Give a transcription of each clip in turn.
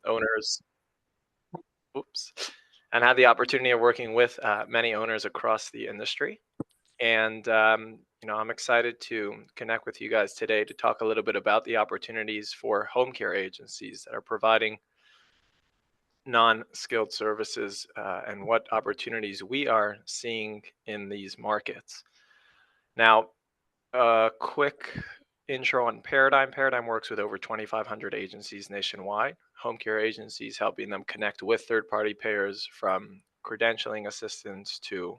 owners, oops, and had the opportunity of working with many owners across the industry. And I'm excited to connect with you guys today to talk a little bit about the opportunities for home care agencies that are providing non-skilled services and what opportunities we are seeing in these markets. Now, a quick intro on Paradigm. Paradigm works with over 2,500 agencies nationwide, home care agencies, helping them connect with third-party payers from credentialing assistance to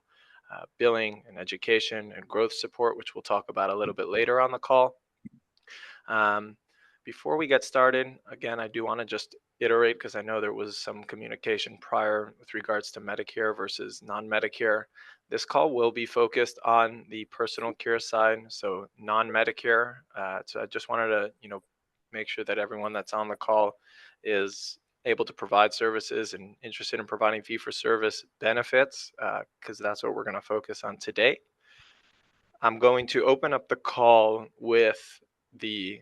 billing and education and growth support, which we'll talk about a little bit later on the call. Um, Before we get started, again, I do want to just iterate because I know there was some communication prior with regards to Medicare versus non-Medicare. This call will be focused on the personal care side, so non-Medicare. So I just wanted to, make sure that everyone that's on the call is able to provide services and interested in providing fee-for-service benefits, because that's what we're going to focus on today. I'm going to open up the call with the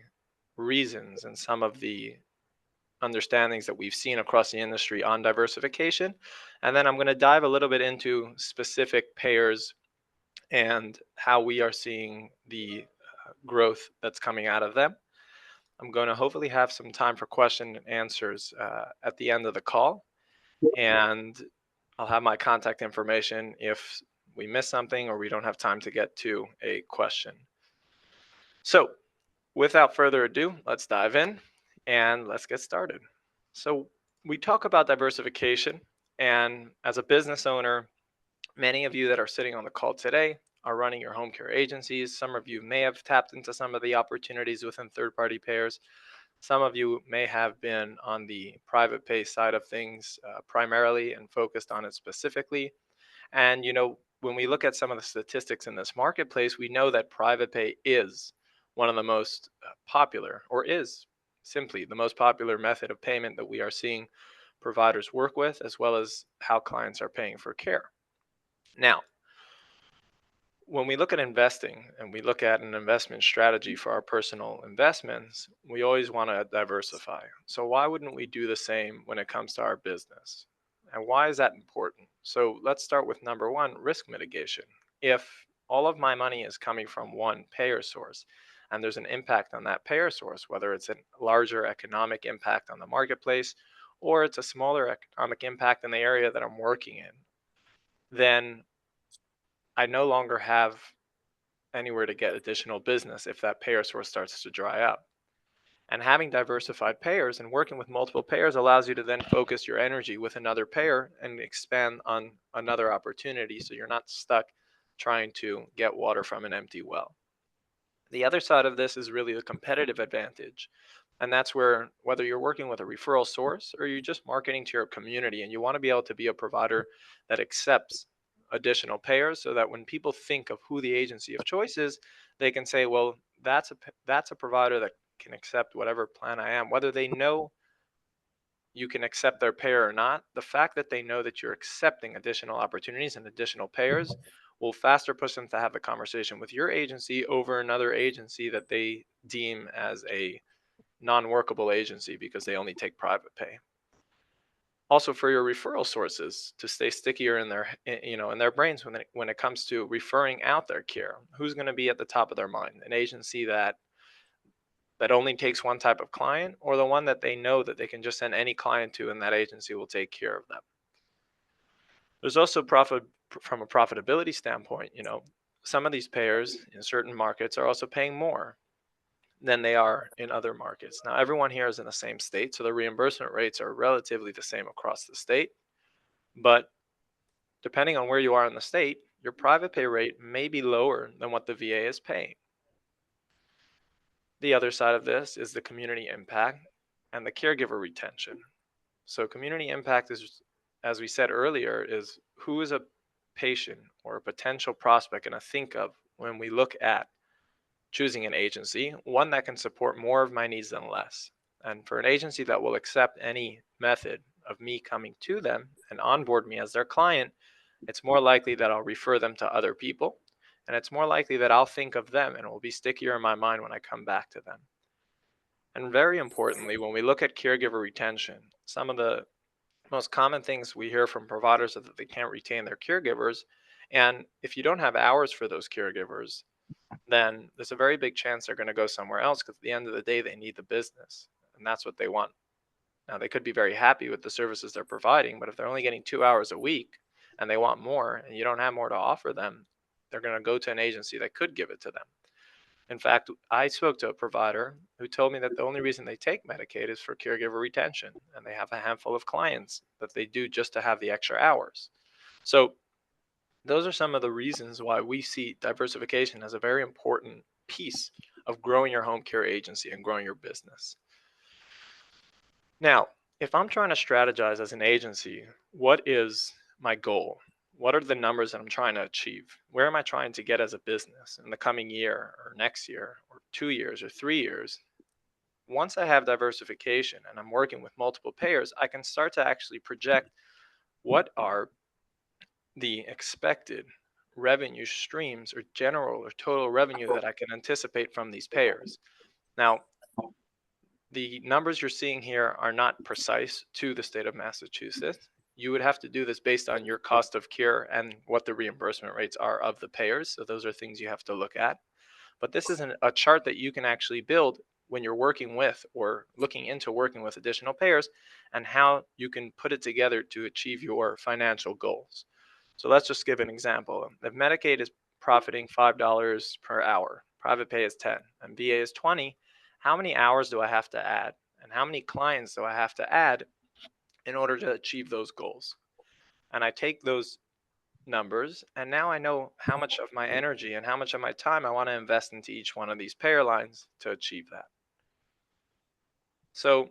reasons and some of the understandings that we've seen across the industry on diversification. And then I'm going to dive a little bit into specific payers and how we are seeing the growth that's coming out of them. I'm going to hopefully have some time for question and answers at the end of the call. And I'll have my contact information if we miss something or we don't have time to get to a question. So without further ado, let's dive in and let's get started. So we talk about diversification, and as a business owner, many of you that are sitting on the call today are running your home care agencies. Some of you may have tapped into some of the opportunities within third-party payers. Some of you may have been on the private pay side of things primarily and focused on it specifically. And, when we look at some of the statistics in this marketplace, we know that private pay is one of the most popular, or is simply the most popular method of payment that we are seeing providers work with, as well as how clients are paying for care. Now, when we look at investing and we look at an investment strategy for our personal investments, we always want to diversify. So why wouldn't we do the same when it comes to our business? And why is that important? So let's start with number one, risk mitigation. If all of my money is coming from one payer source and there's an impact on that payer source, whether it's a larger economic impact on the marketplace or it's a smaller economic impact in the area that I'm working in, then I no longer have anywhere to get additional business if that payer source starts to dry up. And having diversified payers and working with multiple payers allows you to then focus your energy with another payer and expand on another opportunity so you're not stuck trying to get water from an empty well. The other side of this is really the competitive advantage. And that's where, whether you're working with a referral source or you're just marketing to your community and you want to be able to be a provider that accepts additional payers so that when people think of who the agency of choice is, they can say, well, that's a provider that can accept whatever plan I am, whether they know you can accept their payer or not. The fact that they know that you're accepting additional opportunities and additional payers will faster push them to have a conversation with your agency over another agency that they deem as a non-workable agency because they only take private pay. Also, for your referral sources to stay stickier in their brains when it comes to referring out their care, who's going to be at the top of their mind? An agency that only takes one type of client, or the one that they know that they can just send any client to and that agency will take care of them? There's also profit from a profitability standpoint. Some of these payers in certain markets are also paying more than they are in other markets. Now, everyone here is in the same state, so the reimbursement rates are relatively the same across the state. But depending on where you are in the state, your private pay rate may be lower than what the VA is paying. The other side of this is the community impact and the caregiver retention. So community impact is, as we said earlier, is who is a patient or a potential prospect going to think of when we look at choosing an agency, one that can support more of my needs than less. And for an agency that will accept any method of me coming to them and onboard me as their client, it's more likely that I'll refer them to other people. And it's more likely that I'll think of them and it will be stickier in my mind when I come back to them. And very importantly, when we look at caregiver retention, some of the most common things we hear from providers are that they can't retain their caregivers. And if you don't have hours for those caregivers, then there's a very big chance they're going to go somewhere else because at the end of the day, they need the business and that's what they want. Now, they could be very happy with the services they're providing, but if they're only getting 2 hours a week and they want more and you don't have more to offer them, they're going to go to an agency that could give it to them. In fact, I spoke to a provider who told me that the only reason they take Medicaid is for caregiver retention, and they have a handful of clients that they do just to have the extra hours. So, those are some of the reasons why we see diversification as a very important piece of growing your home care agency and growing your business. Now, if I'm trying to strategize as an agency, what is my goal? What are the numbers that I'm trying to achieve? Where am I trying to get as a business in the coming year or next year or 2 years or 3 years? Once I have diversification and I'm working with multiple payers, I can start to actually project what are the expected revenue streams or general or total revenue that I can anticipate from these payers. Now, the numbers you're seeing here are not precise to the state of Massachusetts. You would have to do this based on your cost of care and what the reimbursement rates are of the payers. So those are things you have to look at. But this is a chart that you can actually build when you're working with or looking into working with additional payers and how you can put it together to achieve your financial goals. So let's just give an example. If Medicaid is profiting $5 per hour, private pay is 10, and VA is 20, how many hours do I have to add? And how many clients do I have to add in order to achieve those goals? And I take those numbers, and now I know how much of my energy and how much of my time I want to invest into each one of these payer lines to achieve that. So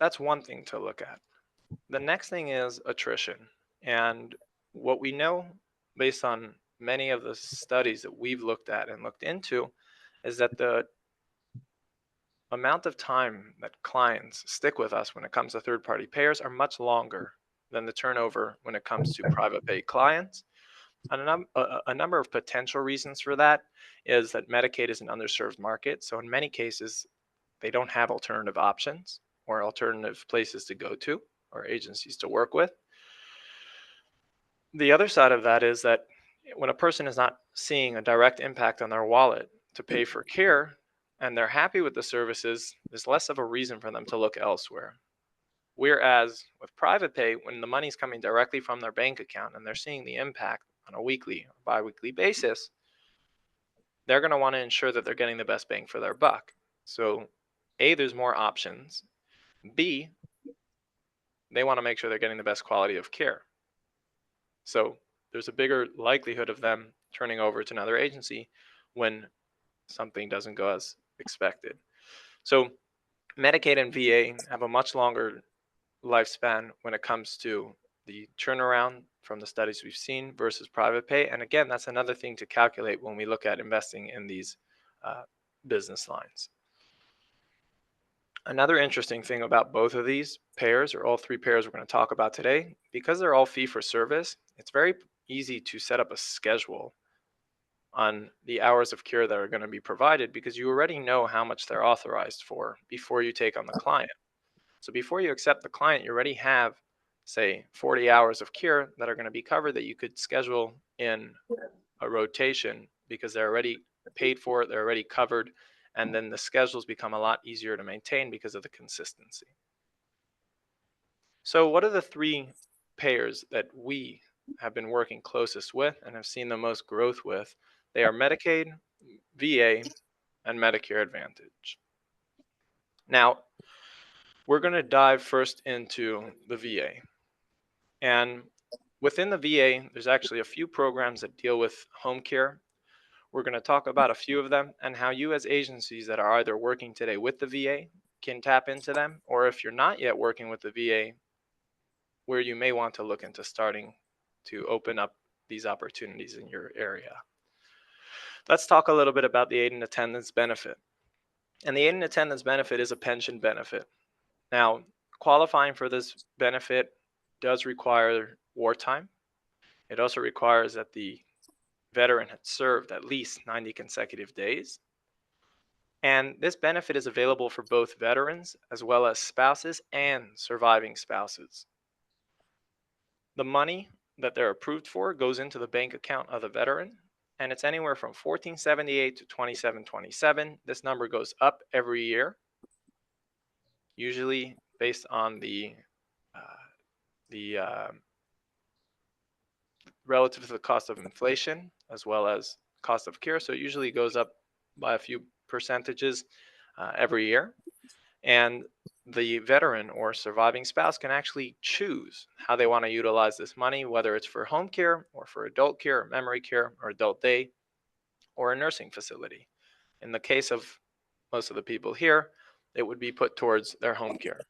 that's one thing to look at. The next thing is attrition. And what we know based on many of the studies that we've looked at and looked into is that the amount of time that clients stick with us when it comes to third party payers are much longer than the turnover when it comes to private pay clients. And a number of potential reasons for that is that Medicaid is an underserved market. So, in many cases, they don't have alternative options or alternative places to go to or agencies to work with. The other side of that is that when a person is not seeing a direct impact on their wallet to pay for care and they're happy with the services, there's less of a reason for them to look elsewhere. Whereas with private pay, when the money's coming directly from their bank account and they're seeing the impact on a weekly or bi-weekly basis, they're going to want to ensure that they're getting the best bang for their buck. So, A, there's more options. B, they want to make sure they're getting the best quality of care. So, there's a bigger likelihood of them turning over to another agency when something doesn't go as expected. So, Medicaid and VA have a much longer lifespan when it comes to the turnaround from the studies we've seen versus private pay. And again, that's another thing to calculate when we look at investing in these uh, business lines. Another interesting thing about both of these pairs, or all three pairs we're going to talk about today, because they're all fee for service, it's very easy to set up a schedule on the hours of care that are going to be provided because you already know how much they're authorized for before you take on the client. So before you accept the client, you already have, say, 40 hours of care that are going to be covered that you could schedule in a rotation because they're already paid for it, they're already covered, and then the schedules become a lot easier to maintain because of the consistency. So what are the three payers that we have been working closest with and have seen the most growth with? They are Medicaid, VA, and Medicare Advantage. Now, we're going to dive first into the VA. And within the VA, there's actually a few programs that deal with home care. We're going to talk about a few of them and how you, as agencies that are either working today with the VA, can tap into them, or if you're not yet working with the VA, where you may want to look into starting to open up these opportunities in your area. Let's talk a little bit about the aid and attendance benefit. And the aid and attendance benefit is a pension benefit. Now, qualifying for this benefit does require wartime. It also requires that the veteran had served at least 90 consecutive days. And this benefit is available for both veterans as well as spouses and surviving spouses. The money that they're approved for goes into the bank account of the veteran, and it's anywhere from 1478 to 2727. This number goes up every year, usually based on the relative to the cost of inflation as well as cost of care. So it usually goes up by a few percentages every year. And the veteran or surviving spouse can actually choose how they want to utilize this money, whether it's for home care or for adult care, or memory care, or adult day, or a nursing facility. In the case of most of the people here, it would be put towards their home care.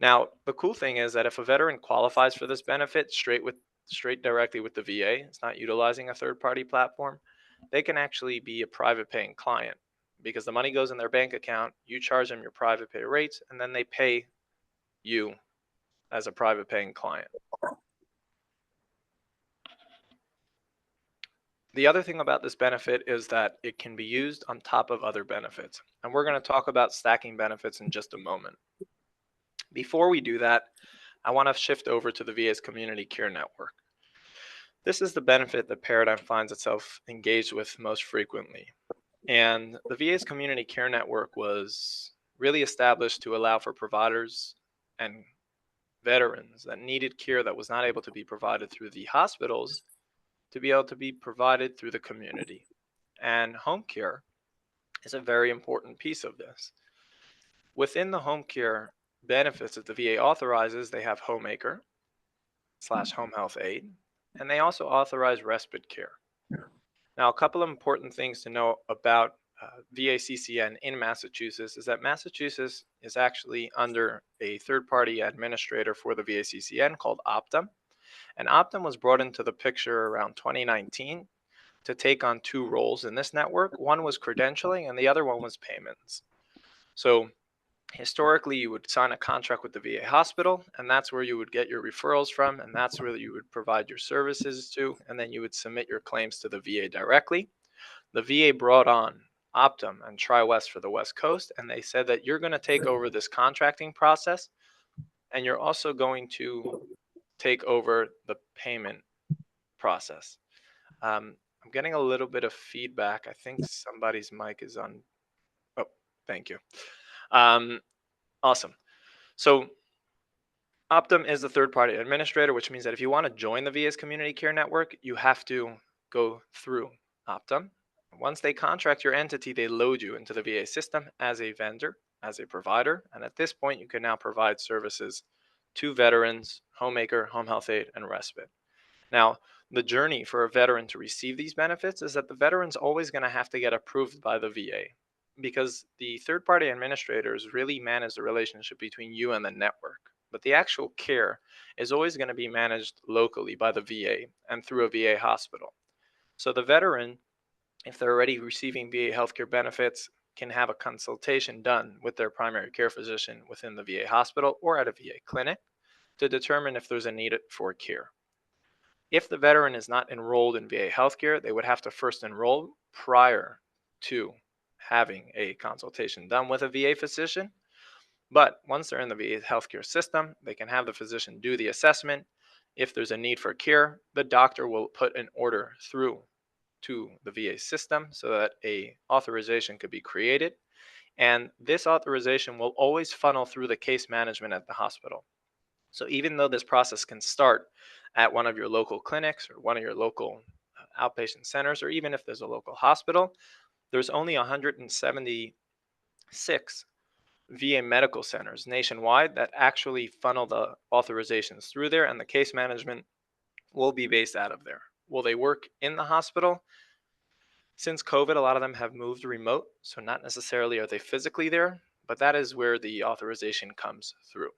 Now, the cool thing is that if a veteran qualifies for this benefit straight directly with the VA, it's not utilizing a third-party platform, they can actually be a private paying client because the money goes in their bank account, you charge them your private pay rates, and then they pay you as a private paying client. The other thing about this benefit is that it can be used on top of other benefits. And we're going to talk about stacking benefits in just a moment. Before we do that, I want to shift over to the VA's Community Care Network. This is the benefit that Paradigm finds itself engaged with most frequently. And the VA's Community Care Network was really established to allow for providers and veterans that needed care that was not able to be provided through the hospitals to be able to be provided through the community. And home care is a very important piece of this. Within the home care benefits that the VA authorizes, they have homemaker / home health aid, and they also authorize respite care. Now, a couple of important things to know about VA CCN in Massachusetts is that Massachusetts is actually under a third-party administrator for the VA CCN called Optum. And Optum was brought into the picture around 2019 to take on two roles in this network. One was credentialing and the other one was payments. So historically, you would sign a contract with the VA hospital, and that's where you would get your referrals from, and that's where you would provide your services to, and then you would submit your claims to the VA directly. The VA brought on Optum and TriWest for the West Coast, and they said that you're going to take over this contracting process, and you're also going to take over the payment process. I'm getting a little bit of feedback. I think somebody's mic is on. Oh, thank you. Awesome. So Optum is the third-party administrator, which means that if you want to join the VA's Community Care Network, you have to go through Optum. Once they contract your entity, they load you into the VA system as a vendor, as a provider, and at this point, you can now provide services to veterans, homemaker, home health aid, and respite. Now, the journey for a veteran to receive these benefits is that the veteran's always going to have to get approved by the VA because the third-party administrators really manage the relationship between you and the network. But the actual care is always going to be managed locally by the VA and through a VA hospital. So the veteran, if they're already receiving VA healthcare benefits, can have a consultation done with their primary care physician within the VA hospital or at a VA clinic to determine if there's a need for care. If the veteran is not enrolled in VA healthcare, they would have to first enroll prior to having a consultation done with a VA physician. But once they're in the VA healthcare system, they can have the physician do the assessment. If there's a need for care, the doctor will put an order through to the VA system so that a authorization could be created. And this authorization will always funnel through the case management at the hospital. So even though this process can start at one of your local clinics or one of your local outpatient centers, or even if there's a local hospital, there's only 176 VA medical centers nationwide that actually funnel the authorizations through there, and the case management will be based out of there. Will they work in the hospital? Since COVID, a lot of them have moved remote, so not necessarily are they physically there, but that is where the authorization comes through.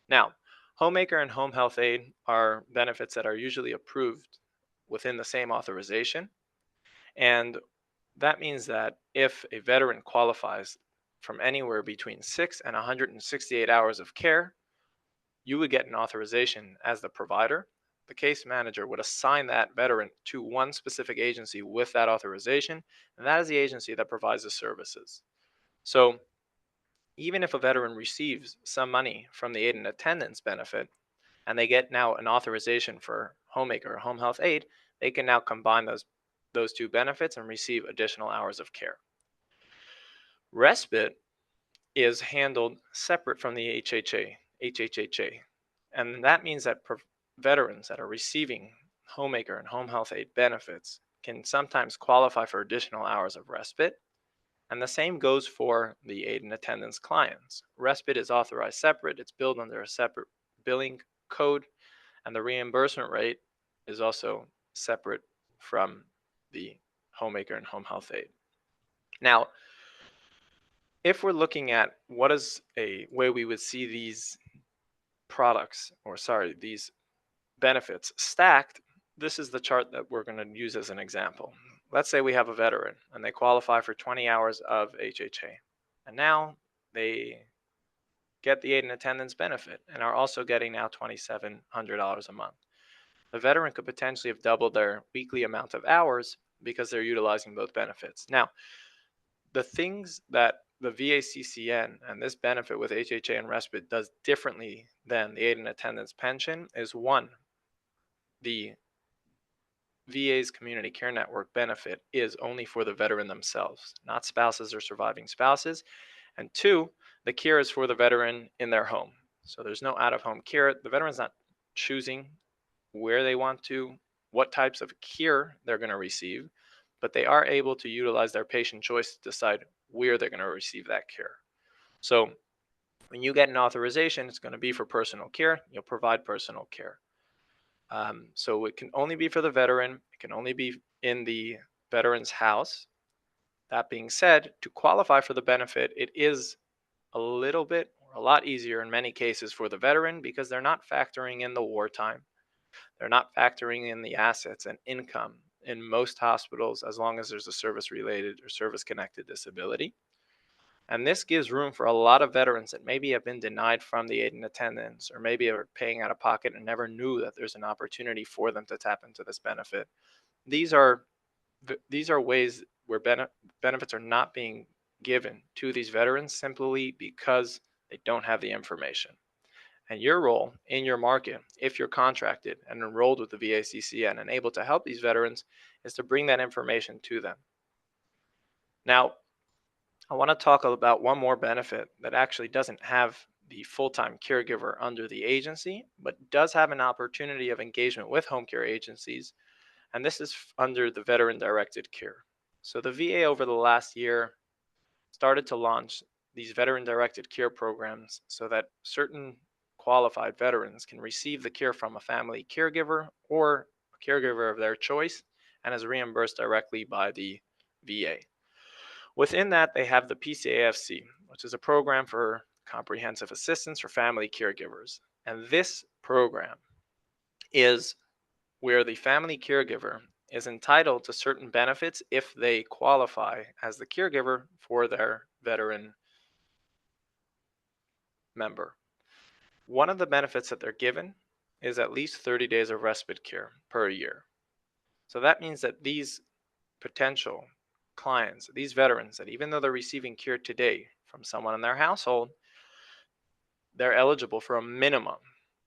Now, homemaker and home health aid are benefits that are usually approved within the same authorization. And that means that if a veteran qualifies from anywhere between 6 and 168 hours of care, you would get an authorization as the provider. The case manager would assign that veteran to one specific agency with that authorization, and that is the agency that provides the services. So even if a veteran receives some money from the aid and attendance benefit, and they get now an authorization for homemaker or home health aid, they can now combine those two benefits and receive additional hours of care. Respite is handled separate from the HHA. And that means that veterans that are receiving homemaker and home health aid benefits can sometimes qualify for additional hours of respite. And the same goes for the aid and attendance clients. Respite is authorized separate, it's billed under a separate billing code, and the reimbursement rate is also separate from the homemaker and home health aid. Now, if we're looking at what is a way we would see these these benefits stacked, this is the chart that we're going to use as an example. Let's say we have a veteran and they qualify for 20 hours of HHA. And now they get the aid and attendance benefit and are also getting now $2,700 a month. The veteran could potentially have doubled their weekly amount of hours because they're utilizing both benefits. Now, the things that the VACCN and this benefit with HHA and respite does differently than the aid and attendance pension is one, the VA's community care network benefit is only for the veteran themselves, not spouses or surviving spouses. And two, the care is for the veteran in their home. So there's no out of home care. The veteran's not choosing where they want to, what types of care they're going to receive, but they are able to utilize their patient choice to decide where they're going to receive that care. So when you get an authorization, it's going to be for personal care. You'll provide personal care. So it can only be for the veteran. It can only be in the veteran's house. That being said, to qualify for the benefit, it is a little bit or a lot easier in many cases for the veteran because they're not factoring in the wartime. They're not factoring in the assets and income in most hospitals as long as there's a service related or service connected disability. And this gives room for a lot of veterans that maybe have been denied from the aid and attendance or maybe are paying out of pocket and never knew that there's an opportunity for them to tap into this benefit. These are ways where benefits are not being given to these veterans simply because they don't have the information. And your role in your market, if you're contracted and enrolled with the VACCN and able to help these veterans, is to bring that information to them. Now, I want to talk about one more benefit that actually doesn't have the full-time caregiver under the agency, but does have an opportunity of engagement with home care agencies, and this is under the veteran-directed care. So the VA over the last year started to launch these veteran-directed care programs so that certain qualified veterans can receive the care from a family caregiver or a caregiver of their choice and is reimbursed directly by the VA. Within that, they have the PCAFC, which is a program for comprehensive assistance for family caregivers. And this program is where the family caregiver is entitled to certain benefits if they qualify as the caregiver for their veteran member. One of the benefits that they're given is at least 30 days of respite care per year. So that means that these potential clients, these veterans, that even though they're receiving care today from someone in their household, they're eligible for a minimum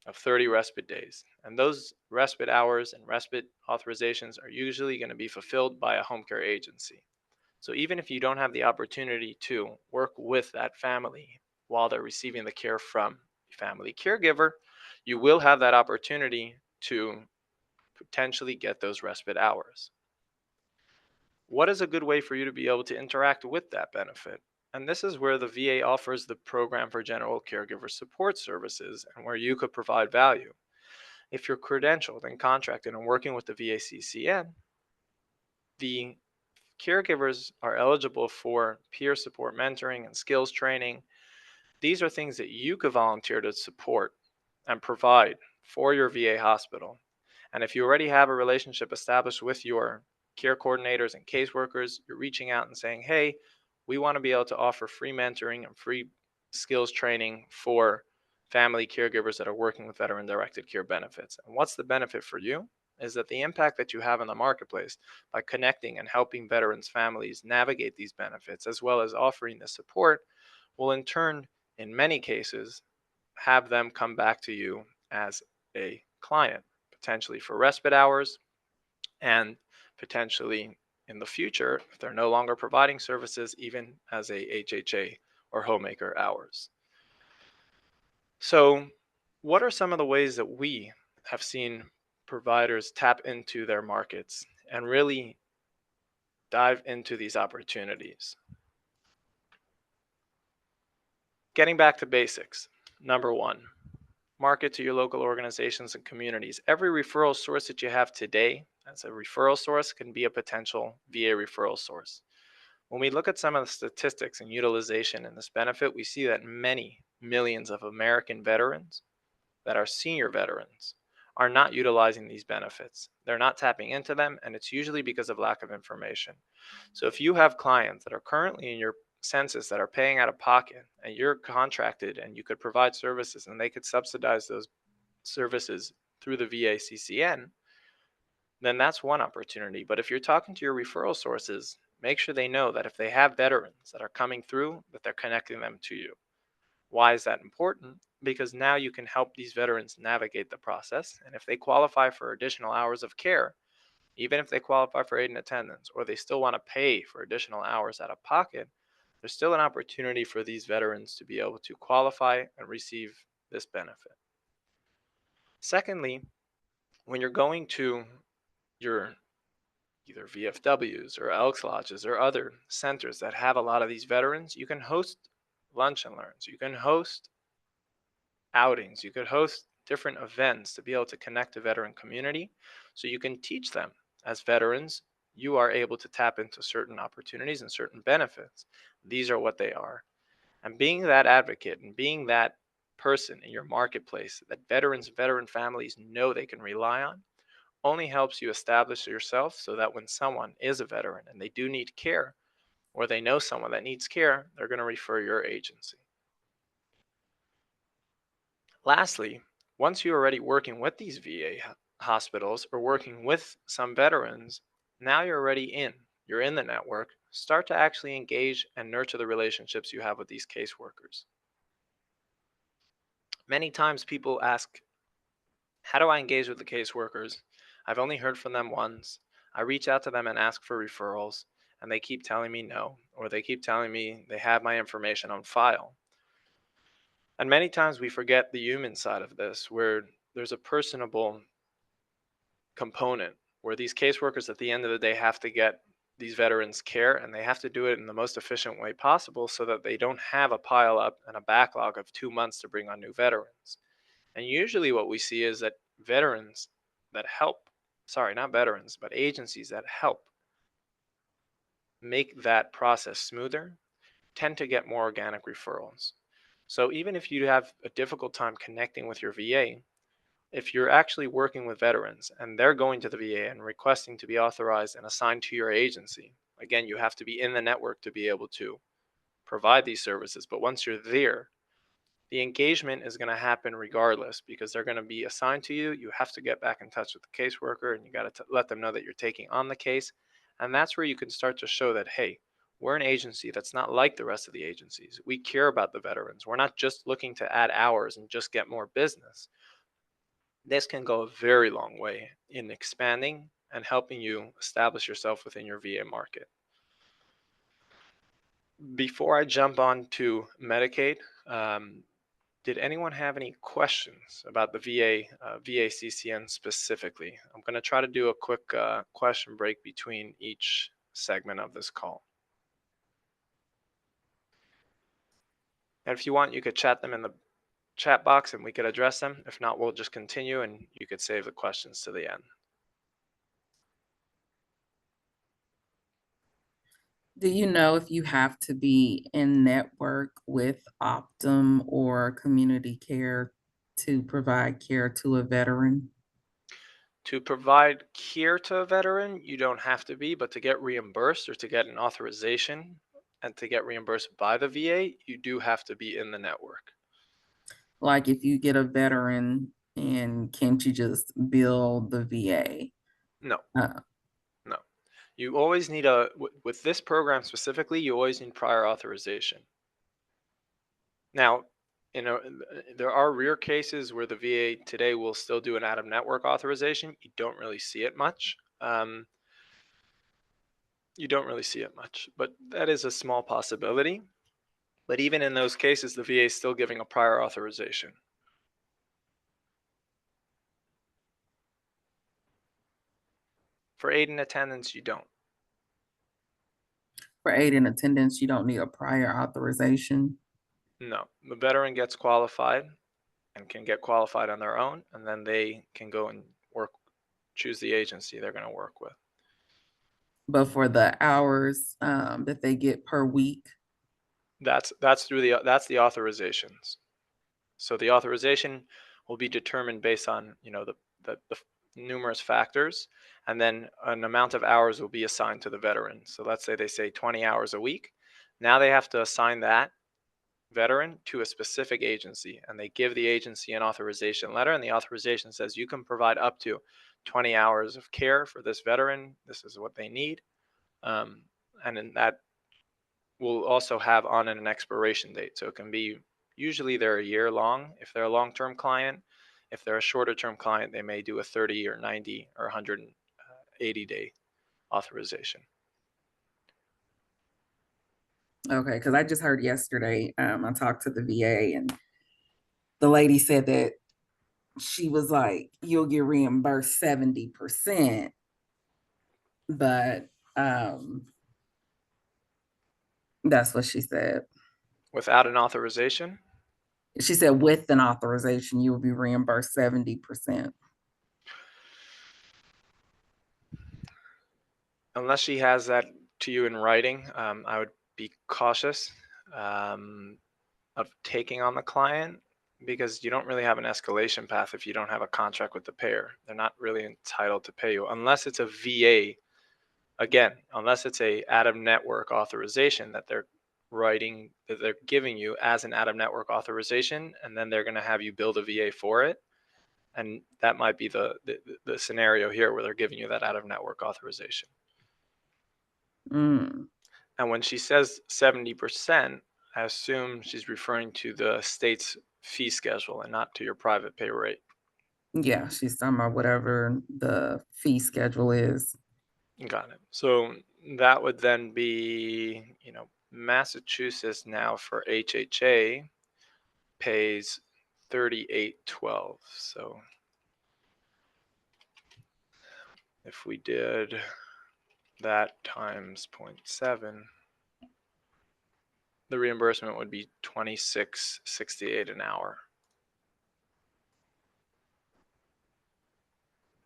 of 30 respite days. And those respite hours and respite authorizations are usually going to be fulfilled by a home care agency. So even if you don't have the opportunity to work with that family while they're receiving the care from a family caregiver, you will have that opportunity to potentially get those respite hours. What is a good way for you to be able to interact with that benefit? And this is where the VA offers the Program for General Caregiver Support Services and where you could provide value. If you're credentialed and contracted and working with the VACCN, the caregivers are eligible for peer support mentoring and skills training. These are things that you could volunteer to support and provide for your VA hospital. And if you already have a relationship established with your care coordinators and caseworkers, you're reaching out and saying, hey, we want to be able to offer free mentoring and free skills training for family caregivers that are working with veteran directed care benefits. And what's the benefit for you? is that the impact that you have in the marketplace by connecting and helping veterans' families navigate these benefits, as well as offering the support, will in turn, in many cases, have them come back to you as a client, potentially for respite hours, and potentially in the future, if they're no longer providing services, even as a HHA or homemaker hours. So, what are some of the ways that we have seen providers tap into their markets and really dive into these opportunities? Getting back to basics. Number one, market to your local organizations and communities. Every referral source that you have today as a referral source can be a potential VA referral source. When we look at some of the statistics and utilization in this benefit, we see that many millions of American veterans that are senior veterans are not utilizing these benefits. They're not tapping into them, and it's usually because of lack of information. So if you have clients that are currently in your census that are paying out of pocket and you're contracted and you could provide services and they could subsidize those services through the VA CCN, then that's one opportunity. But if you're talking to your referral sources, make sure they know that if they have veterans that are coming through, that they're connecting them to you. Why is that important? Because now you can help these veterans navigate the process. And if they qualify for additional hours of care, even if they qualify for aid and attendance, or they still want to pay for additional hours out of pocket, there's still an opportunity for these veterans to be able to qualify and receive this benefit. Secondly, when you're going to your either VFWs or Elks Lodges or other centers that have a lot of these veterans, you can host lunch and learns. You can host outings. You could host different events to be able to connect the veteran community so you can teach them as veterans. You are able to tap into certain opportunities and certain benefits. These are what they are. And being that advocate and being that person in your marketplace that veterans and veteran families know they can rely on only helps you establish yourself so that when someone is a veteran and they do need care or they know someone that needs care, they're going to refer your agency. Lastly, once you're already working with these VA hospitals or working with some veterans, now you're already you're in the network. Start to actually engage and nurture the relationships you have with these caseworkers. Many times people ask, how do I engage with the caseworkers? I've only heard from them once. I reach out to them and ask for referrals, and they keep telling me no, or they keep telling me they have my information on file. And many times we forget the human side of this, where there's a personable component where these caseworkers at the end of the day have to get these veterans care, and they have to do it in the most efficient way possible so that they don't have a pile up and a backlog of 2 months to bring on new veterans. And usually what we see is that veterans that help, sorry, not veterans, but agencies that help make that process smoother tend to get more organic referrals. So even if you have a difficult time connecting with your VA, if you're actually working with veterans and they're going to the VA and requesting to be authorized and assigned to your agency, again, you have to be in the network to be able to provide these services. But once you're there, the engagement is going to happen regardless because they're going to be assigned to you. You have to get back in touch with the caseworker and you got to let them know that you're taking on the case. And that's where you can start to show that, hey, we're an agency that's not like the rest of the agencies. We care about the veterans. We're not just looking to add hours and just get more business. This can go a very long way in expanding and helping you establish yourself within your VA market. Before I jump on to Medicaid, did anyone have any questions about the VA CCN specifically? I'm going to try to do a quick question break between each segment of this call. And if you want, you could chat them in the chat box and we could address them. If not, we'll just continue and you could save the questions to the end. Do you know if you have to be in network with Optum or Community Care to provide care to a veteran? To provide care to a veteran, you don't have to be, but to get reimbursed or to get an authorization and to get reimbursed by the VA, you do have to be in the network. Like if you get a veteran And can't you just bill the VA? No, Uh, no. You always need with this program specifically, you always need prior authorization. Now, there are rare cases where the VA today will still do an out-of-network authorization. You don't really see it much. You don't really see it much, but that is a small possibility. But even in those cases, the VA is still giving a prior authorization. For aid and attendance, you don't. for aid in attendance, you don't need a prior authorization. No, the veteran gets qualified and can get qualified on their own, and then they can go and choose the agency they're going to work with. But for the hours that they get per week, That's that's the authorizations. So the authorization will be determined based on the numerous factors, and then an amount of hours will be assigned to the veteran. So let's say they say 20 hours a week. Now they have to assign that veteran to a specific agency, and they give the agency an authorization letter, and the authorization says you can provide up to 20 hours of care for this veteran. This is what they need, um, and then that will also have on an expiration date. So it can be, usually they're a year long if they're a long-term client. If they're a shorter term client, they may do a 30 or 90 or 180 day authorization. okay, because I just heard yesterday, I talked to the VA and the lady said that she was like, you'll get reimbursed 70%, but that's what she said. Without an authorization, She said with an authorization, you will be reimbursed 70%. unless she has that to you in writing, I would be cautious of taking on the client, because you don't really have an escalation path if you don't have a contract with the payer. They're not really entitled to pay you unless it's a VA. Again, unless it's a out of network authorization that they're writing, that they're giving you as an out of network authorization, and then they're going to have you build a VA for it. And that might be the scenario here where they're giving you that out of network authorization. Mm, And when she says 70%, I assume she's referring to the state's fee schedule and not to your private pay rate. yeah, she's talking about whatever the fee schedule is. Got it. So that would then be, Massachusetts now for HHA pays 38.12. So if we did that times 0.7, the reimbursement would be 26.68 an hour.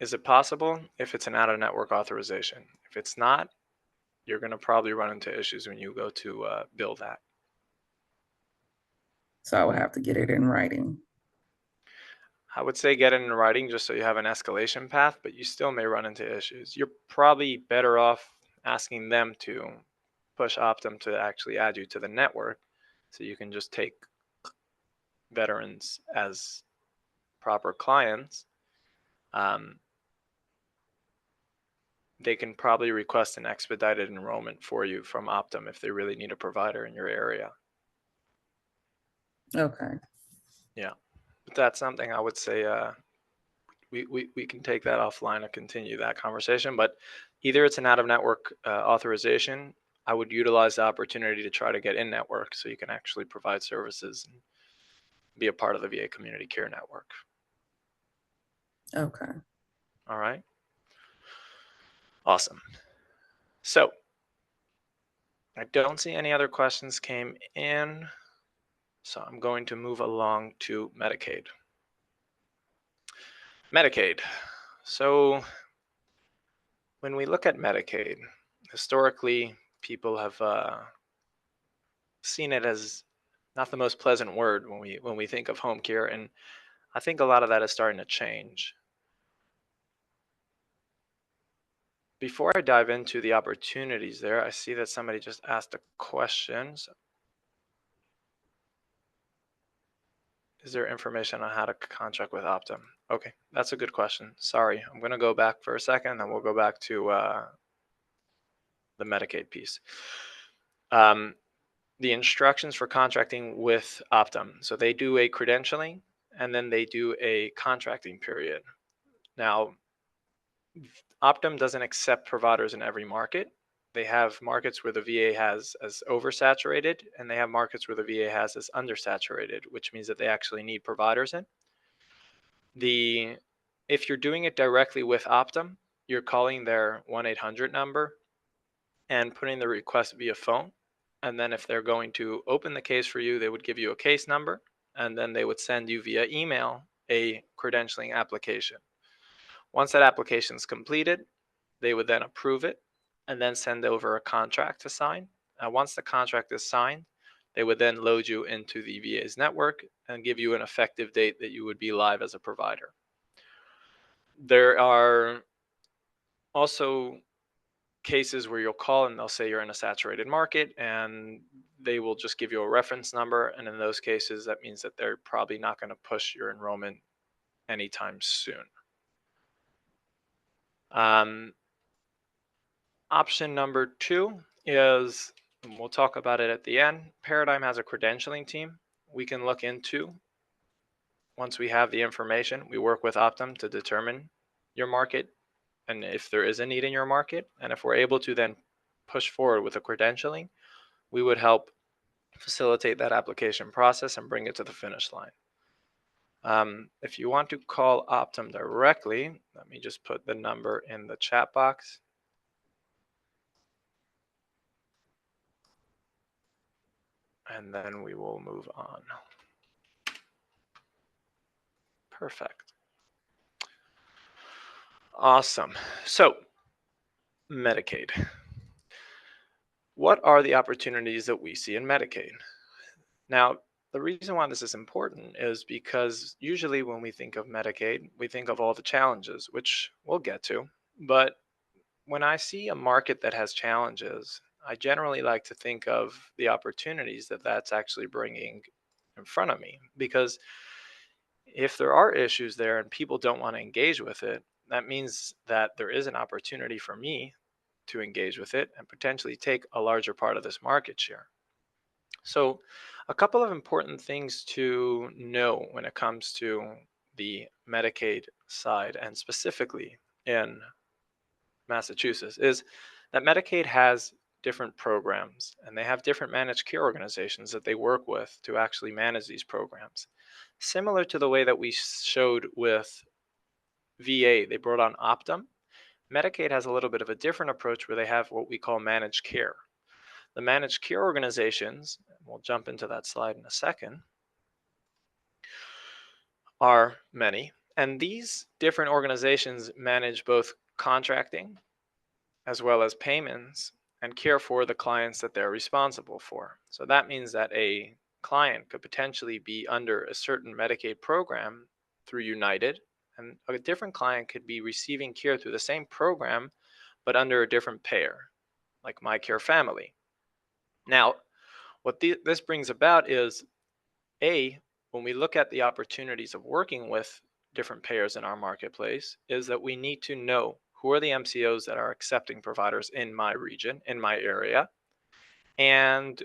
Is it possible? If it's an out of network authorization. If it's not, you're going to probably run into issues when you go to bill that. So I would have to get it in writing. I would say get it in writing just so you have an escalation path, but you still may run into issues. You're probably better off asking them to push Optum to actually add you to the network, so you can just take veterans as proper clients. Um, they can probably request an expedited enrollment for you from Optum if they really need a provider in your area. Okay. Yeah, but that's something I would say we can take that offline and continue that conversation. But either it's an out of network authorization, I would utilize the opportunity to try to get in network so you can actually provide services and be a part of the VA community care network. Okay. All right. Awesome. So I don't see any other questions came in. So I'm going to move along to Medicaid. Medicaid. So when we look at Medicaid, historically, people have seen it as not the most pleasant word when we think of home care, and I think a lot of that is starting to change. Before I dive into the opportunities there, I see that somebody just asked a question. So Is there information on how to contract with Optum? Okay, that's a good question. Sorry, I'm going to go back for a second and we'll go back to the Medicaid piece. Um, the instructions for contracting with Optum. So they do a credentialing and then they do a contracting period. Now, Optum doesn't accept providers in every market. They have markets where the VA has as oversaturated, and they have markets where the VA has as undersaturated, which means that they actually need providers in. The If you're doing it directly with Optum, you're calling their 1-800 number and putting the request via phone. And then if they're going to open the case for you, they would give you a case number, and then they would send you via email a credentialing application. Once that application is completed, they would then approve it and then send over a contract to sign. Once the contract is signed, they would then load you into the VA's network and give you an effective date that you would be live as a provider. There are also cases where you'll call and they'll say you're in a saturated market and they will just give you a reference number. And in those cases, that means that they're probably not going to push your enrollment anytime soon. Option number 2 is, and we'll talk about it at the end, Paradigm has a credentialing team we can look into. Once we have the information, we work with Optum to determine your market and if there is a need in your market. And if we're able to then push forward with the credentialing, we would help facilitate that application process and bring it to the finish line. If you want to call Optum directly, let me just put the number in the chat box. And then we will move on. Perfect. Awesome. So, Medicaid. What are the opportunities that we see in Medicaid? Now, the reason why this is important is because usually when we think of Medicaid, we think of all the challenges, which we'll get to. But when I see a market that has challenges, I generally like to think of the opportunities that that's actually bringing in front of me. Because if there are issues there and people don't want to engage with it, that means that there is an opportunity for me to engage with it and potentially take a larger part of this market share. So, a couple of important things to know when it comes to the Medicaid side, and specifically in Massachusetts, is that Medicaid has different programs and they have different managed care organizations that they work with to actually manage these programs. Similar to the way that we showed with VA, they brought on Optum. Medicaid has a little bit of a different approach where they have what we call managed care. The managed care organizations, we'll jump into that slide in a second, are many. And these different organizations manage both contracting as well as payments and care for the clients that they're responsible for. So that means that a client could potentially be under a certain Medicaid program through United, and a different client could be receiving care through the same program but under a different payer, like My Care Family. Now, what this brings about is, when we look at the opportunities of working with different payers in our marketplace, is that we need to know who are the MCOs that are accepting providers in my region, in my area, and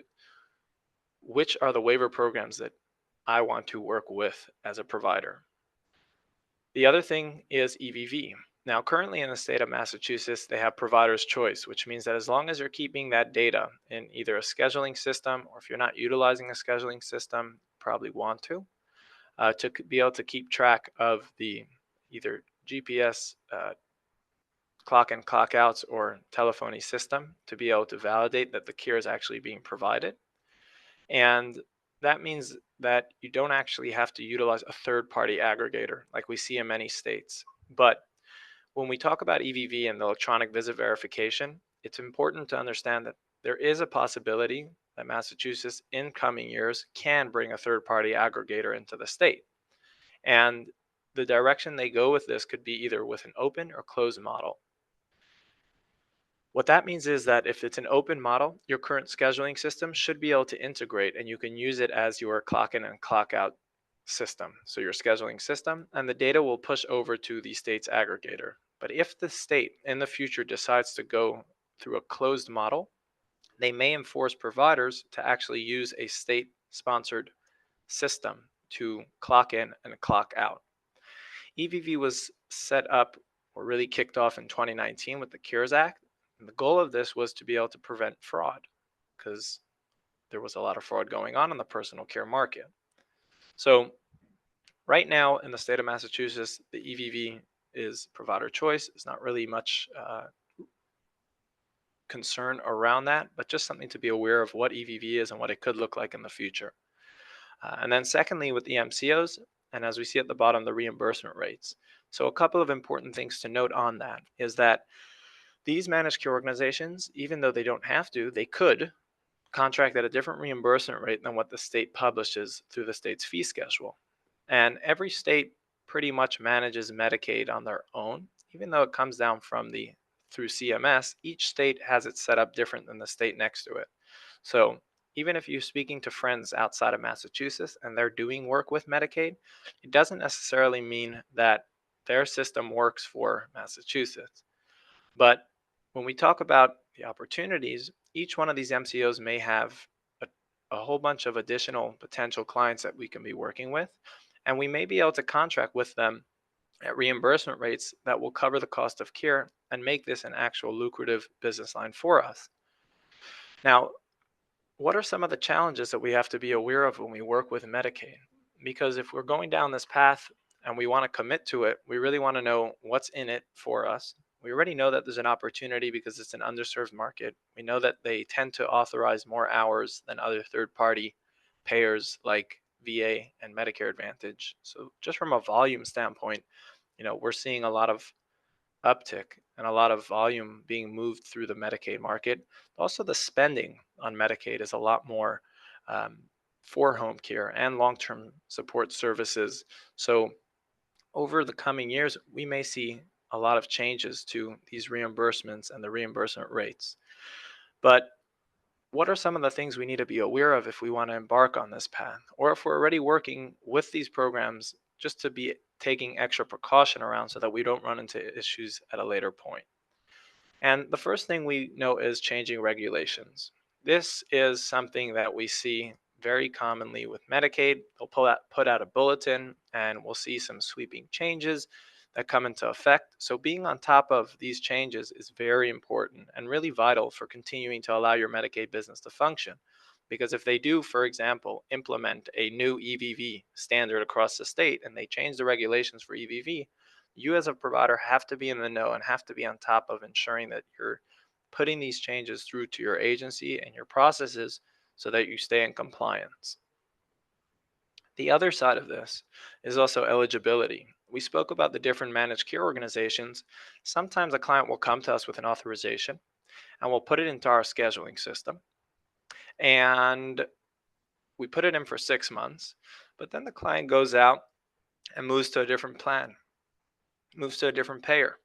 which are the waiver programs that I want to work with as a provider. The other thing is EVV. Now, currently in the state of Massachusetts, they have provider's choice, which means that as long as you're keeping that data in either a scheduling system, or if you're not utilizing a scheduling system, probably want to be able to keep track of the either GPS clock in, clock outs, or telephony system to be able to validate that the care is actually being provided. And that means that you don't actually have to utilize a third-party aggregator like we see in many states. But when we talk about EVV and the electronic visit verification, it's important to understand that there is a possibility that Massachusetts in coming years can bring a third-party aggregator into the state. And the direction they go with this could be either with an open or closed model. What that means is that if it's an open model, your current scheduling system should be able to integrate and you can use it as your clock in and clock out system, so your scheduling system, and the data will push over to the state's aggregator. But if the state in the future decides to go through a closed model, they may enforce providers to actually use a state sponsored system to clock in and clock out. EVV was set up or really kicked off in 2019 with the Cures Act. And the goal of this was to be able to prevent fraud because there was a lot of fraud going on in the personal care market. So, right now in the state of Massachusetts, the EVV is provider choice. It's not really much concern around that, but just something to be aware of what EVV is and what it could look like in the future. And then, secondly, with the MCOs, and as we see at the bottom, the reimbursement rates. So, a couple of important things to note on that is that these managed care organizations, even though they don't have to, they could contract at a different reimbursement rate than what the state publishes through the state's fee schedule. And every state pretty much manages Medicaid on their own, even though it comes down from the through CMS, each state has it set up different than the state next to it. So even if you're speaking to friends outside of Massachusetts and they're doing work with Medicaid, it doesn't necessarily mean that their system works for Massachusetts. But when we talk about the opportunities, each one of these MCOs may have a, a whole bunch of additional potential clients that we can be working with. And we may be able to contract with them at reimbursement rates that will cover the cost of care and make this an actual lucrative business line for us. Now, what are some of the challenges that we have to be aware of when we work with Medicaid? Because if we're going down this path and we want to commit to it, we really want to know what's in it for us. We already know that there's an opportunity because it's an underserved market. We know that they tend to authorize more hours than other third party payers like VA and Medicare Advantage. So, just from a volume standpoint, we're seeing a lot of uptick and a lot of volume being moved through the Medicaid market. Also, the spending on Medicaid is a lot more um, for home care and long term support services. So, over the coming years, we may see a lot of changes to these reimbursements and the reimbursement rates. But what are some of the things we need to be aware of if we want to embark on this path? Or if we're already working with these programs, just to be taking extra precaution around so that we don't run into issues at a later point. And the first thing we know is changing regulations. This is something that we see very commonly with Medicaid. They'll put out a bulletin and we'll see some sweeping changes that come into effect. So being on top of these changes is very important and really vital for continuing to allow your Medicaid business to function. Because if they do, for example, implement a new EVV standard across the state and they change the regulations for EVV, you as a provider have to be in the know and have to be on top of ensuring that you're putting these changes through to your agency and your processes so that you stay in compliance. The other side of this is also eligibility. We spoke about the different managed care organizations. Sometimes a client will come to us with an authorization and we'll put it into our scheduling system and we put it in for 6 months, but then the client goes out and moves to a different plan, moves to a different payer.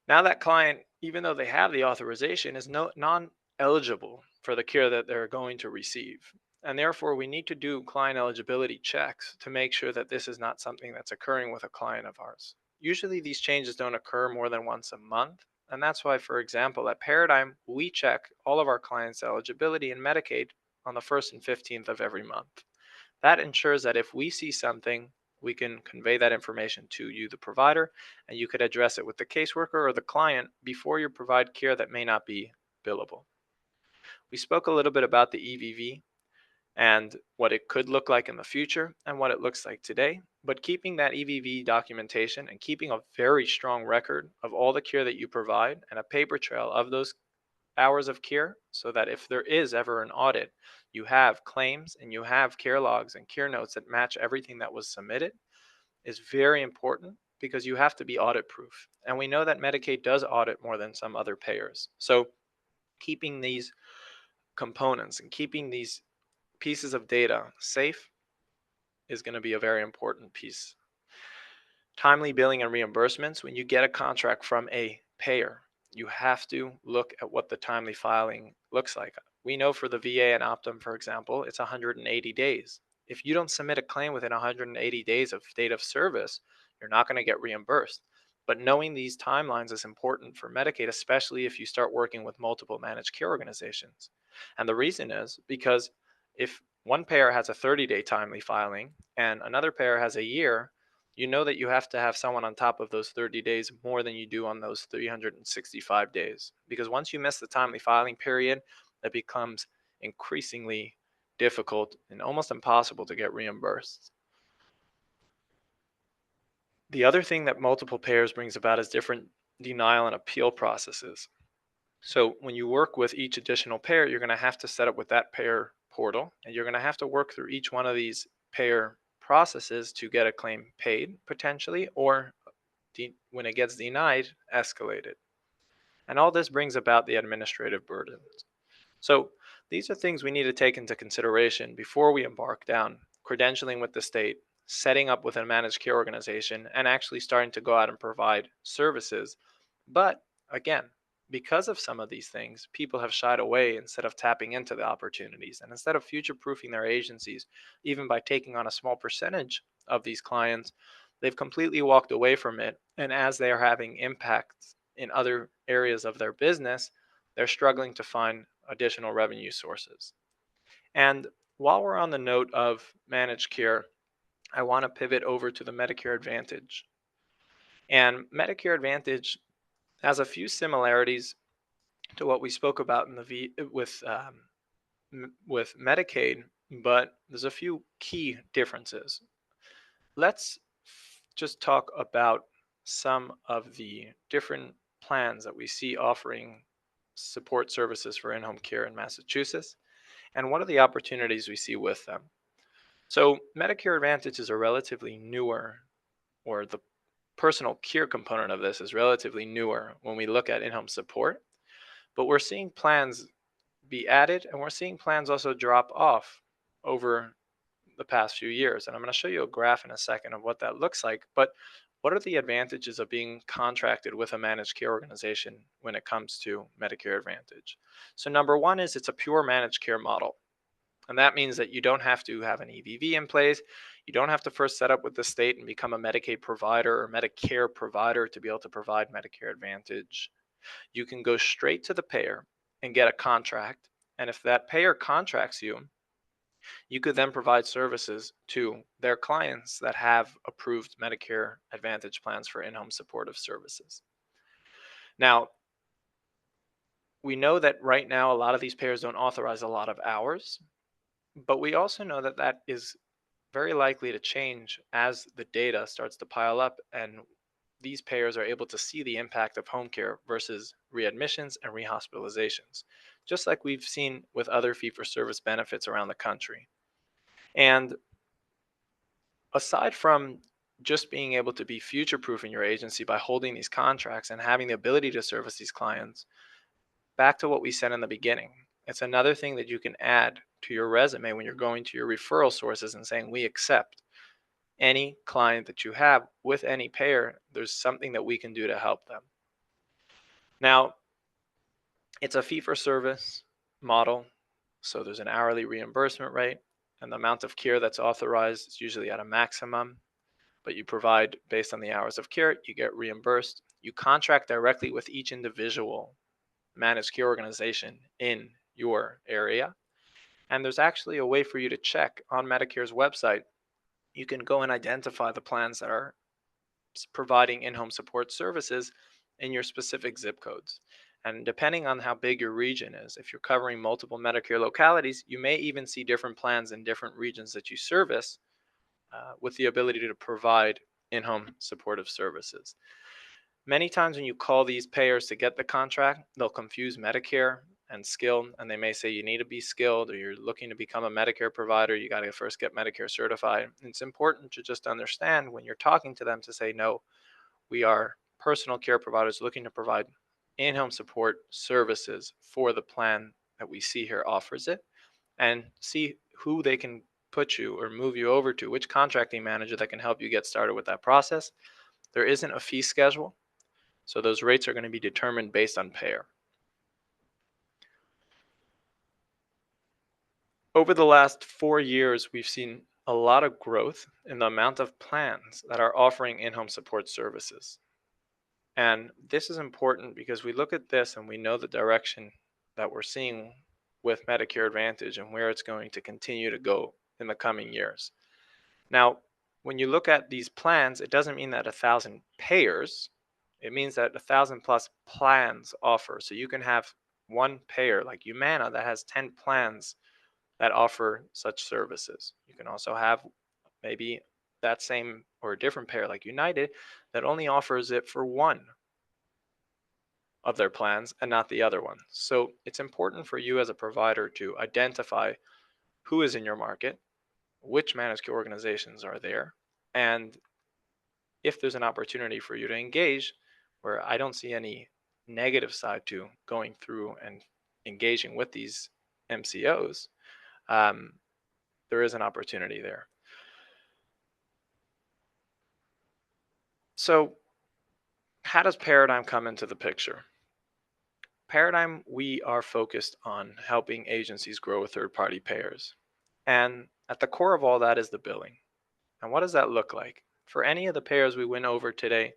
Now that client, even though they have the authorization, is non-eligible for the care that they're going to receive. And therefore, we need to do client eligibility checks to make sure that this is not something that's occurring with a client of ours. Usually, these changes don't occur more than once a month. And that's why, for example, at Paradigm, we check all of our clients' eligibility in Medicaid on the 1st and 15th of every month. That ensures that if we see something, we can convey that information to you, the provider, and you could address it with the caseworker or the client before you provide care that may not be billable. We spoke a little bit about the EVV and what it could look like in the future and what it looks like today, but keeping that EVV documentation and keeping a very strong record of all the care that you provide and a paper trail of those hours of care so that if there is ever an audit, you have claims and you have care logs and care notes that match everything that was submitted is very important because you have to be audit proof. And we know that Medicaid does audit more than some other payers. So keeping these components and keeping these pieces of data safe is going to be a very important piece. Timely billing and reimbursements. When you get a contract from a payer, you have to look at what the timely filing looks like. We know for the VA and Optum, for example, it's 180 days. if you don't submit a claim within 180 days of date of service, you're not going to get reimbursed. But knowing these timelines is important for Medicaid, especially if you start working with multiple managed care organizations. And the reason is because if one payer has a 30-day timely filing and another payer has a year, you know that you have to have someone on top of those 30 days more than you do on those 365 days. Because once you miss the timely filing period, it becomes increasingly difficult and almost impossible to get reimbursed. The other thing that multiple payers brings about is different denial and appeal processes. So when you work with each additional payer, you're going to have to set up with that payer portal, and you're going to have to work through each one of these payer processes to get a claim paid potentially, or when it gets denied, escalated. And all this brings about the administrative burdens. So these are things we need to take into consideration before we embark down credentialing with the state, setting up with a managed care organization, and actually starting to go out and provide services. But again, because of some of these things, people have shied away instead of tapping into the opportunities. And instead of future proofing their agencies, even by taking on a small percentage of these clients, they've completely walked away from it. And as they are having impacts in other areas of their business, they're struggling to find additional revenue sources. And while we're on the note of managed care, I want to pivot over to the Medicare Advantage. And Medicare Advantage has a few similarities to what we spoke about in the with Medicaid, but there's a few key differences. Let's just talk about some of the different plans that we see offering support services for in-home care in Massachusetts, and what are the opportunities we see with them. So Medicare Advantage is a relatively newer, or the personal care component of this is relatively newer when we look at in-home support, but we're seeing plans be added and we're seeing plans also drop off over the past few years. And I'm going to show you a graph in a second of what that looks like. But what are the advantages of being contracted with a managed care organization when it comes to Medicare Advantage? So number one is it's a pure managed care model. And that means that you don't have to have an EVV in place. You don't have to first set up with the state and become a Medicaid provider or Medicare provider to be able to provide Medicare Advantage. You can go straight to the payer and get a contract. And if that payer contracts you, you could then provide services to their clients that have approved Medicare Advantage plans for in-home supportive services. Now, we know that right now a lot of these payers don't authorize a lot of hours, but we also know that that is very likely to change as the data starts to pile up and these payers are able to see the impact of home care versus readmissions and rehospitalizations, just like we've seen with other fee-for-service benefits around the country. And aside from just being able to be future-proof in your agency by holding these contracts and having the ability to service these clients, back to what we said in the beginning, it's another thing that you can add to your resume when you're going to your referral sources and saying, we accept any client that you have with any payer, there's something that we can do to help them. Now, it's a fee-for-service model, so there's an hourly reimbursement rate, and the amount of care that's authorized is usually at a maximum, but you provide based on the hours of care, you get reimbursed. You contract directly with each individual managed care organization in your area, and there's actually a way for you to check on Medicare's website. You can go and identify the plans that are providing in-home support services in your specific zip codes. And depending on how big your region is, if you're covering multiple Medicare localities, you may even see different plans in different regions that you service with the ability to provide in-home supportive services. Many times when you call these payers to get the contract, they'll confuse Medicare and skilled, and they may say you need to be skilled or you're looking to become a Medicare provider, you got to first get Medicare certified. It's important to just understand when you're talking to them to say, no, we are personal care providers looking to provide in-home support services for the plan that we see here offers it, and see who they can put you or move you over to, which contracting manager that can help you get started with that process. There isn't a fee schedule, so those rates are going to be determined based on payer. Over the last 4 years, we've seen a lot of growth in the amount of plans that are offering in-home support services. And this is important because we look at this and we know the direction that we're seeing with Medicare Advantage and where it's going to continue to go in the coming years. Now, when you look at these plans, it doesn't mean that 1,000 payers, it means that 1,000 plus plans offer. So you can have one payer like Humana that has 10 plans that offer such services. You can also have maybe that same or a different payer like United that only offers it for one of their plans and not the other one. So it's important for you as a provider to identify who is in your market, which managed care organizations are there, and if there's an opportunity for you to engage, where I don't see any negative side to going through and engaging with these MCOs, um, there is an opportunity there. So, how does Paradigm come into the picture? Paradigm, we are focused on helping agencies grow with third party payers. And at the core of all that is the billing. And what does that look like? For any of the payers we went over today,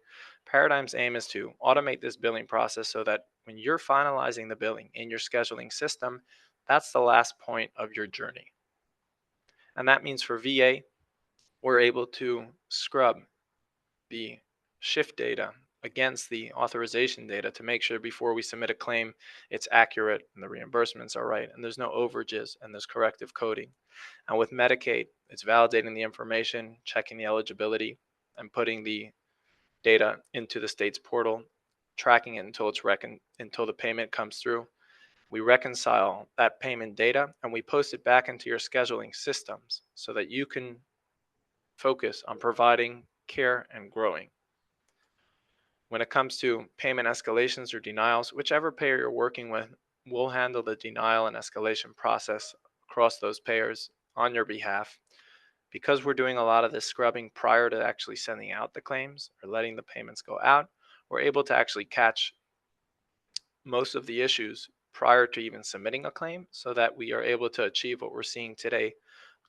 Paradigm's aim is to automate this billing process so that when you're finalizing the billing in your scheduling system, that's the last point of your journey. And that means for VA, we're able to scrub the shift data against the authorization data to make sure before we submit a claim it's accurate and the reimbursements are right and there's no overages and there's corrective coding. And with Medicaid, it's validating the information, checking the eligibility, and putting the data into the state's portal, tracking it until until the payment comes through. We reconcile that payment data and we post it back into your scheduling systems so that you can focus on providing care and growing. When it comes to payment escalations or denials, whichever payer you're working with will handle the denial and escalation process across those payers on your behalf. Because we're doing a lot of this scrubbing prior to actually sending out the claims or letting the payments go out, we're able to actually catch most of the issues prior to even submitting a claim so that we are able to achieve what we're seeing today,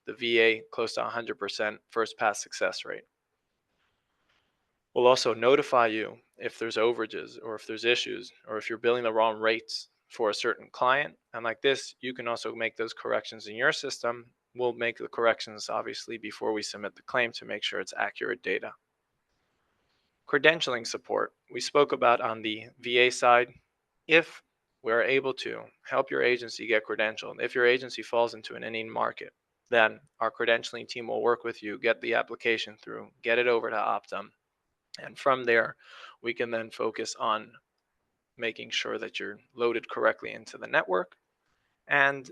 the VA close to 100% first pass success rate. We'll also notify you if there's overages or if there's issues or if you're billing the wrong rates for a certain client. And like this, you can also make those corrections in your system. We'll make the corrections obviously before we submit the claim to make sure it's accurate data. Credentialing support we spoke about on the VA side. If we're able to help your agency get credentialed, if your agency falls into an Indian market, then our credentialing team will work with you, get the application through, get it over to Optum. And from there, we can then focus on making sure that you're loaded correctly into the network. And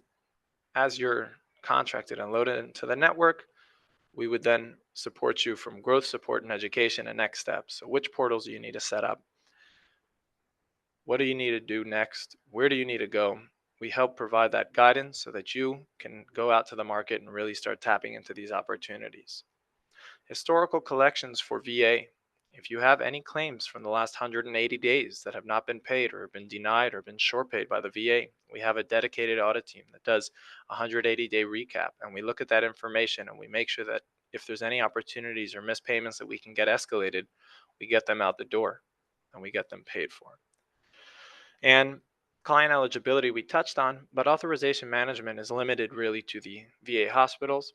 as you're contracted and loaded into the network, we would then support you from growth support and education and next steps. So which portals do you need to set up? What do you need to do next? Where do you need to go? We help provide that guidance so that you can go out to the market and really start tapping into these opportunities. Historical collections for VA. If you have any claims from the last 180 days that have not been paid or been denied or been short paid by the VA, we have a dedicated audit team that does a 180-day recap. And we look at that information and we make sure that if there's any opportunities or missed payments that we can get escalated, we get them out the door and we get them paid for. And client eligibility we touched on, but authorization management is limited really to the VA hospitals.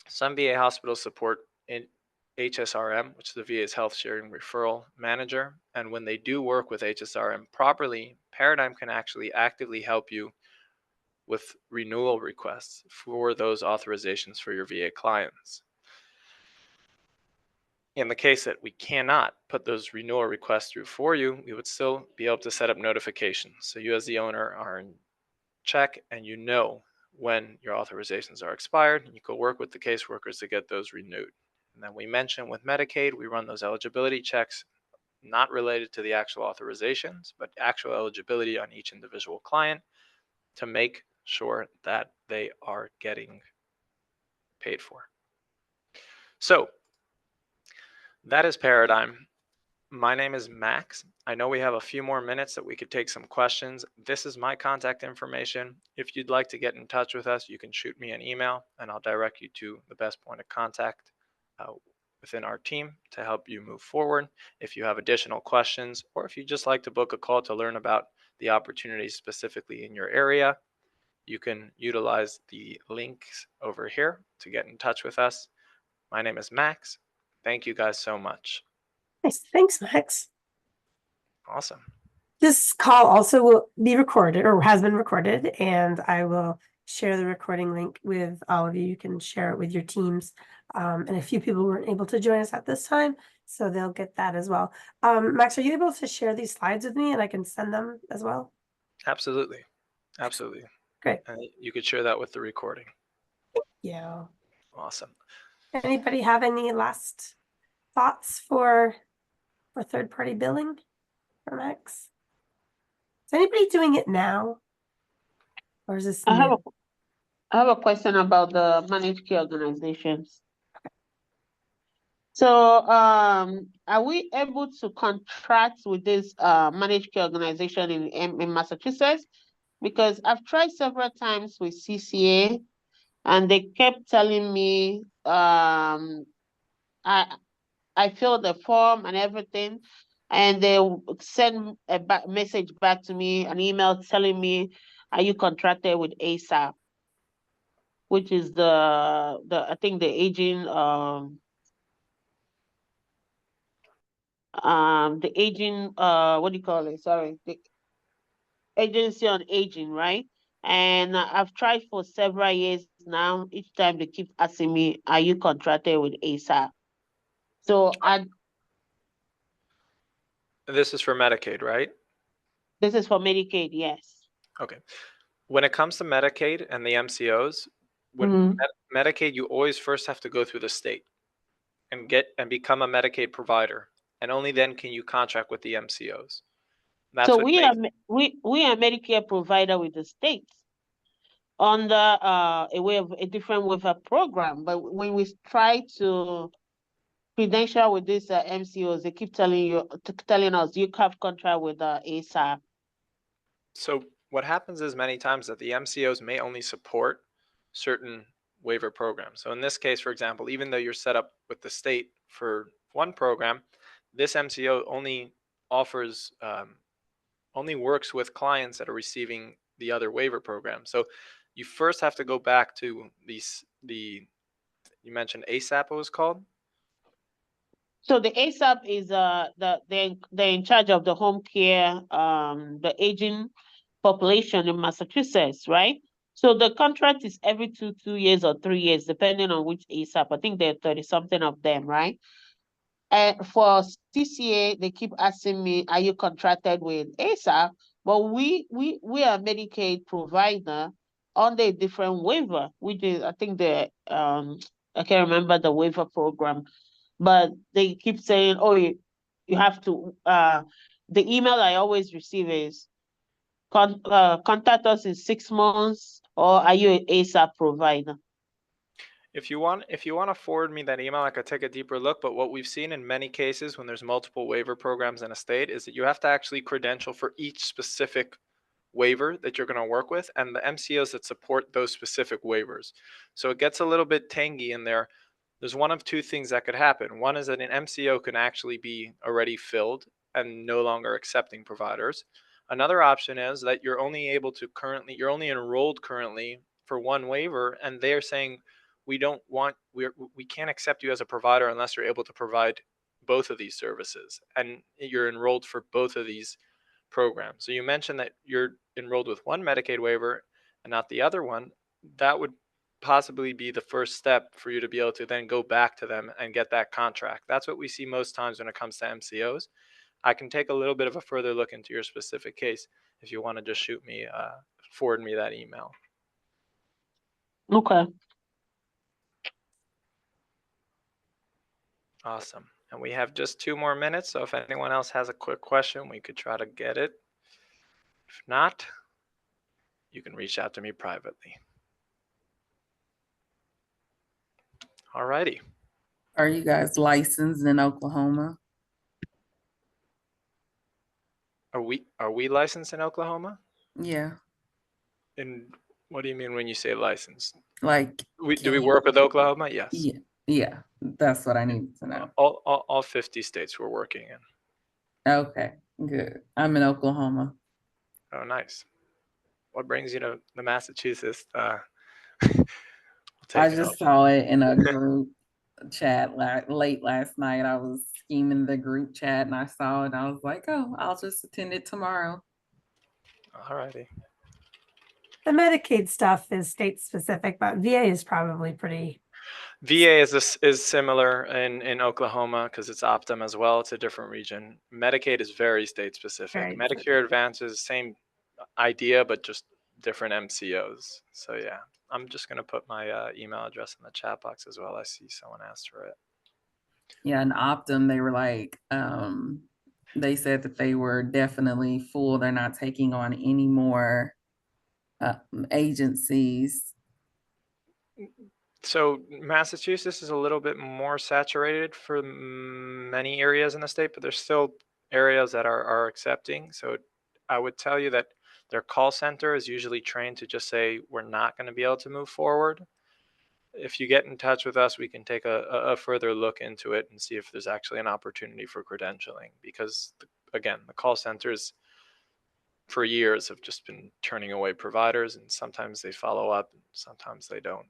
Some VA hospitals support HSRM, which is the VA's Health Sharing Referral Manager. And when they do work with HSRM properly, Paradigm can actually actively help you with renewal requests for those authorizations for your VA clients. In the case that we cannot put those renewal requests through for you, we would still be able to set up notifications. So you as the owner are in check and you know when your authorizations are expired, and you can work with the caseworkers to get those renewed. And then we mentioned with Medicaid, we run those eligibility checks not related to the actual authorizations, but actual eligibility on each individual client to make sure that they are getting paid for. So that is Paradigm. My name is Max. I know we have a few more minutes that we could take some questions. This is my contact information. If you'd like to get in touch with us, you can shoot me an email and I'll direct you to the best point of contact uh, within our team to help you move forward. If you have additional questions or if you just like to book a call to learn about the opportunities specifically in your area, you can utilize the links over here to get in touch with us. My name is Max. Thank you guys so much. Nice. Thanks, Max. Awesome. This call also will be recorded or has been recorded, and I will share the recording link with all of you. You can share it with your teams. And a few people weren't able to join us at this time, so they'll get that as well. Max, are you able to share these slides with me and I can send them as well? Absolutely. Absolutely. Great. And you could share that with the recording. Yeah. Awesome. Anybody have any last thoughts for third-party billing for Max? Is anybody doing it now? Or is this I have new? I have a question about the managed care organizations. So, are we able to contract with this managed care organization in Massachusetts? Because I've tried several times with CCA, and they kept telling me I filled the form and everything, and they send a message back to me, an email telling me, "Are you contracted with ASAP?" Which is I think the aging what do you call it? Sorry, the agency on aging, right? And I've tried for several years now. Each time they keep asking me, "Are you contracted with ASAP?" So This is for Medicaid, right? this is for Medicaid, yes. Okay. When it comes to Medicaid and the MCOs, when Mhm. Medicaid, you always first have to go through the state and become a Medicaid provider, and only then can you contract with the MCOs. That's So what we are makes we are Medicare provider with the states under a different waiver program. But when we try to credential with these MCOs, they keep telling us you have contract with ASAP. So what happens is many times that the MCOs may only support certain waiver programs. So in this case, for example, even though you're set up with the state for one program, this MCO only offers only works with clients that are receiving the other waiver program. So you first have to go back to the you mentioned ASAP it was called. So the ASAP is they're in charge of the home care, the aging population in Massachusetts, right? So the contract is every 2 years or 3 years, depending on which ASAP. I think there are 30 something of them, right? And for CCA, they keep asking me, "Are you contracted with ASAP?" But we are Medicaid provider under a different waiver, which is I think I can't remember the waiver program, but they keep saying, "Oh, you have to." The email I always receive is, contact us in 6 months, or are you an ASAP provider?" If you want to forward me that email, I could take a deeper look. But what we've seen in many cases when there's multiple waiver programs in a state is that you have to actually credential for each specific waiver that you're going to work with and the MCOs that support those specific waivers. So it gets a little bit tangy in there. There's one of two things that could happen. One is that an MCO can actually be already filled and no longer accepting providers. Another option is that you're only enrolled currently for one waiver and they're saying we can't accept you as a provider unless you're able to provide both of these services and you're enrolled for both of these programs. So you mentioned that you're enrolled with one Medicaid waiver and not the other one. That would possibly be the first step for you to be able to then go back to them and get that contract. That's what we see most times when it comes to MCOs. I can take a little bit of a further look into your specific case if you want to just forward me that email. Okay. Awesome. And we have just 2 more minutes, so if anyone else has a quick question, we could try to get it. If not, you can reach out to me privately. Alrighty. Are you guys licensed in Oklahoma? Are we licensed in Oklahoma? Yeah. And what do you mean when you say licensed? Like, Do we work with Oklahoma? Yes. yeah, yeah, that's what I needed to know. All 50 states we're working in. Okay, good. I'm in Oklahoma. Oh, nice. What brings you to the Massachusetts? I'll I take it just up. saw it in a group chat late last night. I was scheming the group chat and I saw it and I was like, oh, I'll just attend it tomorrow. All righty. The Medicaid stuff is state specific, but VA is probably pretty. VA is similar in Oklahoma because it's Optum as well. It's a different region. Medicaid is very state specific. Very Medicare Advantage is same idea, but just different MCOs. So yeah, I'm just gonna put my email address in the chat box as well. I see someone asked for it. Yeah, and Optum, they were like, they said that they were definitely full. They're not taking on any more agencies. So Massachusetts is a little bit more saturated for many areas in the state, but there's still areas that are accepting. So I would tell you that their call center is usually trained to just say, we're not going to be able to move forward. If you get in touch with us, we can take a further look into it and see if there's actually an opportunity for credentialing. Because again, the call centers for years have just been turning away providers, and sometimes they follow up, and sometimes they don't.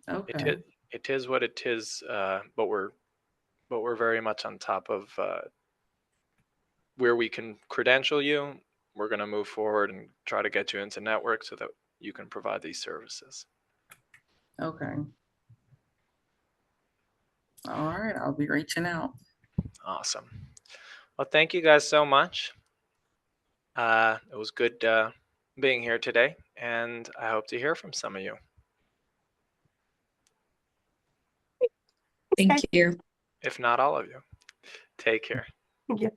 Okay. It is what it is, but we're very much on top of where we can credential you. We're going to move forward and try to get you into network so that you can provide these services. Okay. All right, I'll be reaching out. Awesome. Well, thank you guys so much. It was good being here today, and I hope to hear from some of you. Thank you. If not all of you. Take care. Thank you.